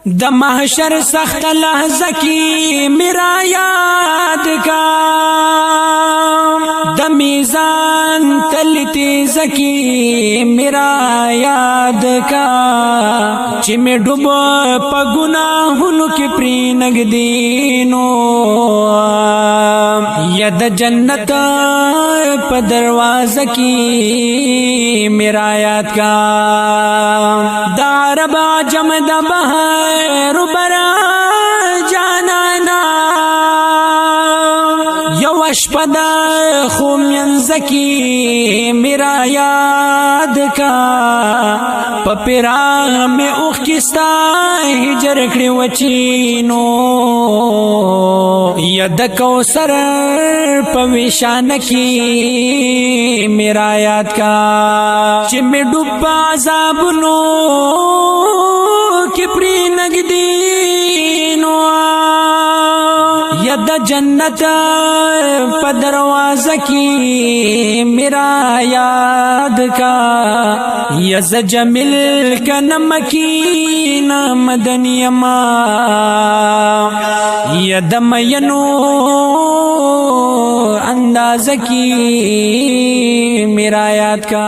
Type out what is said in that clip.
د محشر سخت لحظه کی میرا یاد کا د میزان تلتی زکی میرا یاد کا چې می ډوب په ګناهونو کې پری نګدینو یا د جنت په دروازه کې میرا یاد کا د عرب عجم د بحر برا جانانا یو اشپدا خومینز کی میرا یاد کا پپیرا میں اوخ کستا ہجر کڑی وچینو ید کوثر پویشان کی میرا یاد کا چی میں ڈوبا عذابنو کپری نگدینو ید جنت پا دروازہ کی میرا یاد کا یز جمیل کا نمکین مدنی ما ید مینو انداز کی میرا یاد کا